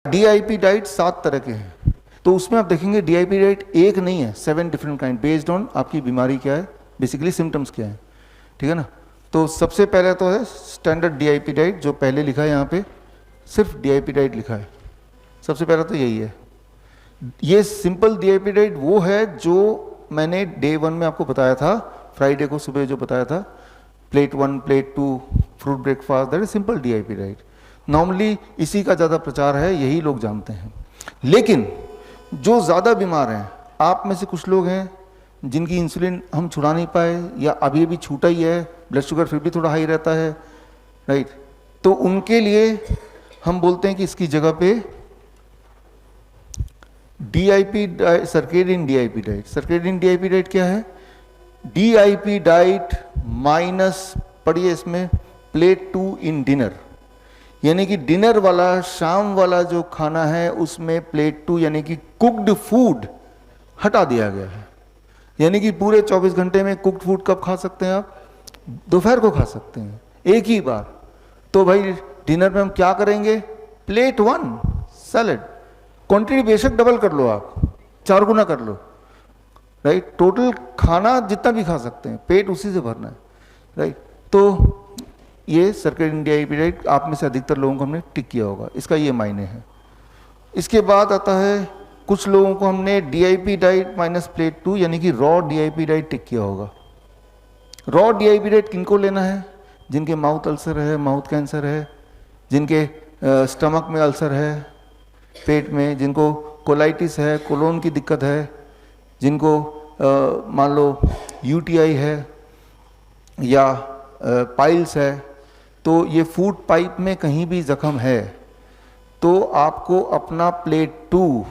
DIP diet 7 तरह के हैं, तो उसमें आप देखेंगे डीआईपी डाइट एक नहीं है, 7 डिफरेंट काइंड बेस्ड ऑन आपकी बीमारी क्या है, बेसिकली सिम्टम्स क्या है, ठीक है ना। तो सबसे पहले तो है स्टैंडर्ड डीआईपी डाइट, जो पहले लिखा है यहाँ पे सिर्फ डीआईपी डाइट लिखा है, सबसे पहला तो यही है। ये सिंपल डीआईपी डाइट वो है जो मैंने डे 1 में आपको बताया था, फ्राइडे को सुबह जो बताया था, plate 1 plate 2 fruit breakfast, that is simple DIP diet. Normally इसी का ज़्यादा प्रचार है, यही लोग जानते हैं। लेकिन जो ज़्यादा बीमार हैं, आप में से कुछ लोग हैं जिनकी इंसुलिन हम छुड़ा नहीं पाए या अभी अभी छूटा ही है, ब्लड शुगर फिर भी थोड़ा हाई रहता है, राइट, तो उनके लिए हम बोलते हैं कि इसकी जगह पे DIP circadian DIP diet. Circadian DIP diet क्या है? डीआईपी डाइट माइनस, पढ़िए इसमें, प्लेट 2 इन डिनर, यानी कि डिनर वाला शाम वाला जो खाना है उसमें प्लेट 2 यानी कि कुक्ड फूड हटा दिया गया है। यानी कि पूरे 24 घंटे में कुक्ड फूड कब खा सकते हैं आप? दोपहर को खा सकते हैं एक ही बार। तो भाई डिनर में हम क्या करेंगे? प्लेट 1 सैलड, क्वांटिटी बेशक डबल कर लो, आप 4 गुना कर लो, राइट, टोटल खाना जितना भी खा सकते हैं, पेट उसी से भरना है, राइट। तो ये सर्केडियन डीआईपी डाइट आप में से अधिकतर लोगों को हमने टिक किया होगा, इसका ये मायने है। इसके बाद आता है कुछ लोगों को हमने डीआईपी डाइट माइनस प्लेट 2 यानी कि रॉ डीआईपी डाइट टिक किया होगा। रॉ डीआईपी डाइट किनको लेना है? जिनके माउथ अल्सर है, माउथ कैंसर है, जिनके स्टमक में अल्सर है, पेट में, जिनको कोलाइटिस है, कोलोन की दिक्कत है, जिनको मान लो यूटीआई है या पाइल्स है, तो ये फूड पाइप में कहीं भी जख्म है तो आपको अपना प्लेट 2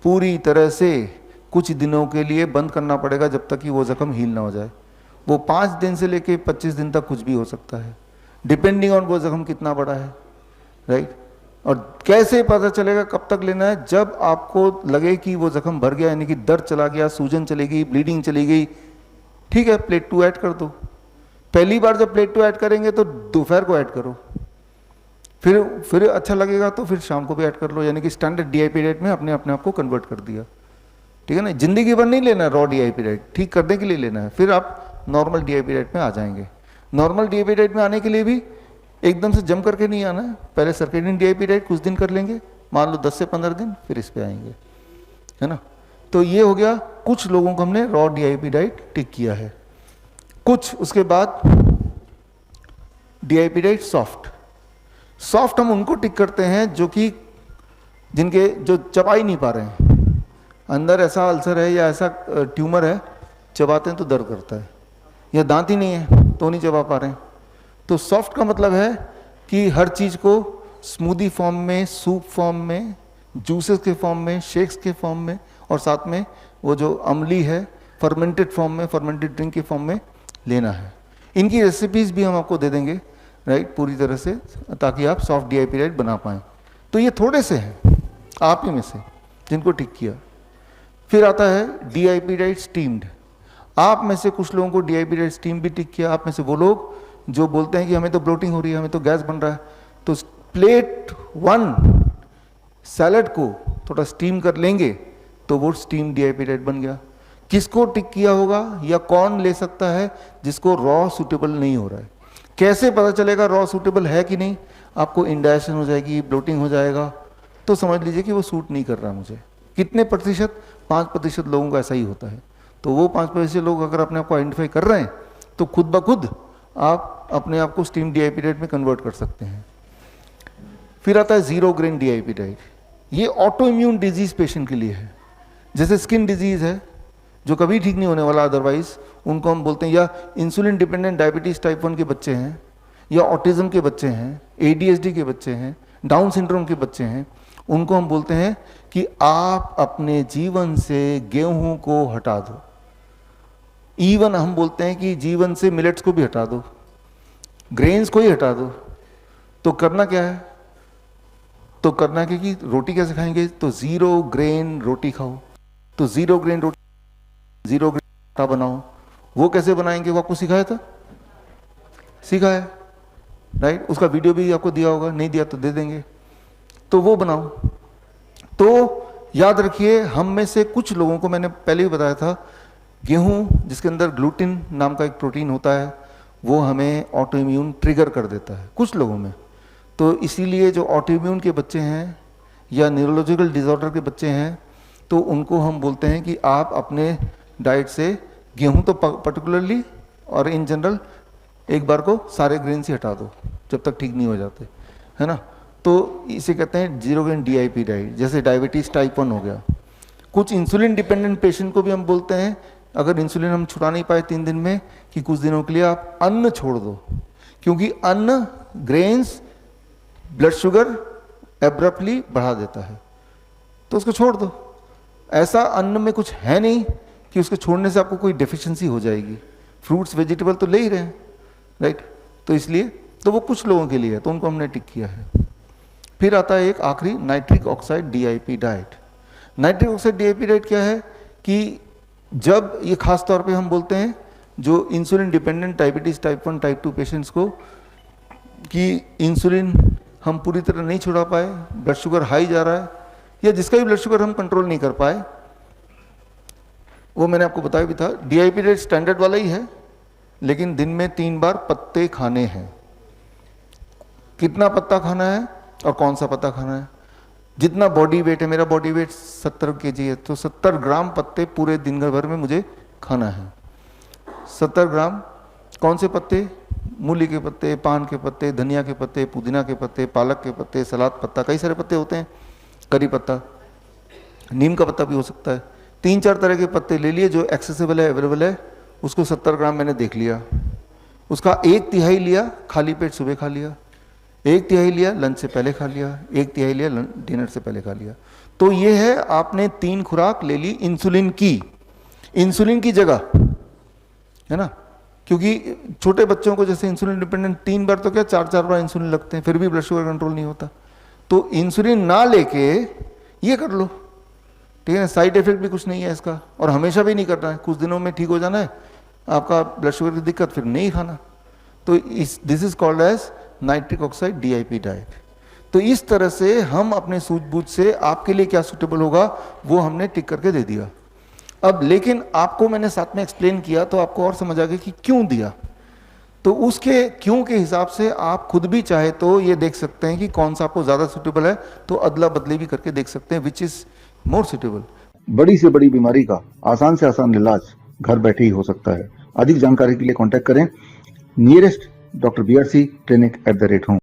पूरी तरह से कुछ दिनों के लिए बंद करना पड़ेगा, जब तक कि वो जख्म हील ना हो जाए। वो 5 दिन से लेके 25 दिन तक कुछ भी हो सकता है, डिपेंडिंग ऑन वो जख्म कितना बड़ा है, राइट। और कैसे पता चलेगा कब तक लेना है? जब आपको लगे कि वो जख्म भर गया, यानी कि दर्द चला गया, सूजन चली गई, ब्लीडिंग चली गई, ठीक है, प्लेट 2 ऐड कर दो। पहली बार जब प्लेट 2 ऐड करेंगे तो दोपहर को ऐड करो, फिर अच्छा लगेगा तो फिर शाम को भी ऐड कर लो, यानी कि स्टैंडर्ड डीआईपी डाइट में अपने आप को कन्वर्ट कर दिया, ठीक है ना। जिंदगी भर नहीं लेना है रॉ डीआईपी डाइट, ठीक करने के लिए लेना है, फिर आप नॉर्मल डीआईपी डाइट में आ जाएंगे। नॉर्मल डीआईपी डाइट में आने के लिए भी एकदम से जम करके नहीं आना है, पहले सर्केडियन डीआईपी डाइट कुछ दिन कर लेंगे, मान लो 10 से 15 दिन, फिर इस पे आएंगे, है ना। तो ये हो गया, कुछ लोगों को हमने रॉ डीआईपी डाइट टिक किया है। कुछ उसके बाद डीआईपी डाइट सॉफ्ट हम उनको टिक करते हैं जो कि जिनके जो चबा ही नहीं पा रहे हैं, अंदर ऐसा अल्सर है या ऐसा ट्यूमर है, चबाते हैं तो दर्द करता है, या दांत ही नहीं है तो नहीं चबा पा रहे हैं। तो सॉफ्ट का मतलब है कि हर चीज़ को स्मूदी फॉर्म में, सूप फॉर्म में, जूसेस के फॉर्म में, शेक्स के फॉर्म में, और साथ में वो जो अमली है फर्मेंटेड फॉर्म में, फर्मेंटेड ड्रिंक के फॉर्म में लेना है। इनकी रेसिपीज़ भी हम आपको दे देंगे, राइट, पूरी तरह से, ताकि आप सॉफ्ट डीआईपी डाइट बना पाएँ। तो ये थोड़े से हैं आप ही में से जिनको टिक किया। फिर आता है डीआईपी डाइट स्टीम्ड। आप में से कुछ लोगों को डीआईपी डाइट स्टीम भी टिक किया। आप में से वो लोग जो बोलते हैं कि हमें तो ब्लोटिंग हो रही है, हमें तो गैस बन रहा है, तो प्लेट 1 सैलड को थोड़ा स्टीम कर लेंगे तो वो स्टीम डीआईपी डाइट बन गया। किसको टिक किया होगा या कौन ले सकता है जिसको रॉ सूटेबल नहीं हो रहा है? कैसे पता चलेगा रॉ सूटेबल है कि नहीं? आपको इंडाइजेशन हो जाएगी, ब्लोटिंग हो जाएगा, तो समझ लीजिए कि वो सूट नहीं कर रहा मुझे। कितने प्रतिशत? 5% लोगों को ऐसा ही होता है। तो वो 5% लोग अगर अपने आप को आइडेंटिफाई कर रहे हैं तो खुद ब खुद आप अपने आप को स्टीम डीआईपी डाइट में कन्वर्ट कर सकते हैं। फिर आता है 0 ग्रेन डीआईपी डाइट। ये ऑटो इम्यून डिजीज पेशेंट के लिए है, जैसे स्किन डिजीज है जो कभी ठीक नहीं होने वाला अदरवाइज, उनको हम बोलते हैं, या इंसुलिन डिपेंडेंट डायबिटीज टाइप 1 के बच्चे हैं, या ऑटिज्म के बच्चे हैं, एडीएचडी के बच्चे हैं, डाउन सिंड्रोम के बच्चे हैं, उनको हम बोलते हैं कि आप अपने जीवन से गेहूं को हटा दो। इवन हम बोलते हैं कि जीवन से मिलेट्स को भी हटा दो, ग्रेन्स को ही हटा दो। तो करना क्या है? तो करना क्या कि रोटी कैसे खाएंगे? तो 0 ग्रेन रोटी खाओ। तो 0 ग्रेन रोटी, 0 ग्रेन आटा बनाओ। वो कैसे बनाएंगे वो आपको सिखाया था? सिखाया, राइट। उसका वीडियो भी आपको दिया होगा, नहीं दिया तो दे देंगे। तो वो बनाओ, तो याद रखिए, हम में से कुछ लोगों को, मैंने पहले भी बताया था, गेहूं जिसके अंदर ग्लूटिन नाम का एक प्रोटीन होता है, वो हमें ऑटो इम्यून ट्रिगर कर देता है कुछ लोगों में। तो इसीलिए जो ऑटो इम्यून के बच्चे हैं या न्यूरोलॉजिकल डिसऑर्डर के बच्चे हैं, तो उनको हम बोलते हैं कि आप अपने डाइट से गेहूं तो पर्टिकुलरली और इन जनरल एक बार को सारे ग्रेन से हटा दो जब तक ठीक नहीं हो जाते, है ना। तो इसे कहते हैं जीरो ग्रेन DIP डाइट। जैसे डायबिटीज़ टाइप 1 हो गया। कुछ इंसुलिन डिपेंडेंट पेशेंट को भी हम बोलते हैं, अगर इंसुलिन हम छुड़ा नहीं पाए 3 दिन में, कि कुछ दिनों के लिए आप अन्न छोड़ दो, क्योंकि अन्न ग्रेन्स ब्लड शुगर एब्रप्टली बढ़ा देता है, तो उसको छोड़ दो। ऐसा अन्न में कुछ है नहीं कि उसको छोड़ने से आपको कोई डेफिशिएंसी हो जाएगी। फ्रूट्स वेजिटेबल तो ले ही रहे हैं, राइट। तो इसलिए तो वो कुछ लोगों के लिए है, तो उनको हमने टिक किया है। फिर आता है एक आखिरी nitric oxide DIP diet. Nitric oxide DIP diet क्या है कि जब ये खास तौर पे हम बोलते हैं जो insulin dependent diabetes type 1 type 2 patients को, कि इंसुलिन हम पूरी तरह नहीं छुड़ा पाए, ब्लड शुगर हाई जा रहा है, या जिसका भी ब्लड शुगर हम कंट्रोल नहीं कर पाए, वो मैंने आपको बताया भी था। DIP डाइट स्टैंडर्ड वाला ही है, लेकिन दिन में 3 बार पत्ते खाने हैं। कितना पत्ता खाना है और कौन सा पत्ता खाना है? जितना बॉडी वेट है, मेरा बॉडी वेट 70 kg है, तो 70 ग्राम पत्ते पूरे दिन भर में मुझे खाना है। 70 ग्राम कौन से पत्ते? मूली के पत्ते, पान के पत्ते, धनिया के पत्ते, पुदीना के पत्ते, पालक के पत्ते, सलाद पत्ता, कई सारे पत्ते होते हैं, करी पत्ता, नीम का पत्ता भी हो सकता है। 3-4 तरह के पत्ते ले लिए जो एक्सेसिबल है, अवेलेबल है, उसको 70 ग्राम मैंने देख लिया। उसका 1/3 लिया खाली पेट सुबह खा लिया, 1/3 लिया लंच से पहले खा लिया, 1/3 लिया डिनर से पहले खा लिया। तो ये है, आपने 3 खुराक ले ली इंसुलिन की जगह, है ना। क्योंकि छोटे बच्चों को जैसे इंसुलिन डिपेंडेंट 3 बार तो क्या 4-4 बार इंसुलिन लगते हैं, फिर भी ब्लड शुगर कंट्रोल नहीं होता। तो इंसुलिन ना लेके ये कर लो, ठीक है। साइड इफेक्ट भी कुछ नहीं है इसका, और हमेशा भी नहीं करना है, कुछ दिनों में ठीक हो जाना है आपका ब्लड शुगर की दिक्कत, फिर नहीं खाना। तो this is called as nitric oxide DIP diet. तो इस तरह से हम अपने सूझबूझ से आपके लिए क्या सूटेबल होगा वो हमने टिक करके दे दिया। अब लेकिन आपको मैंने साथ में एक्सप्लेन किया तो आपको और समझ आ गया कि क्यों दिया। तो उसके क्यों के हिसाब से आप खुद भी चाहे तो ये देख सकते हैं कि कौन सा आपको ज़्यादा सूटेबल है, तो अदला बदली भी करके देख सकते हैं विच इज़ मोर सूटेबल। बड़ी से बड़ी बीमारी का आसान से आसान इलाज घर बैठे ही हो सकता है। अधिक जानकारी के लिए कांटेक्ट करें nearest doctor BRC clinic @home।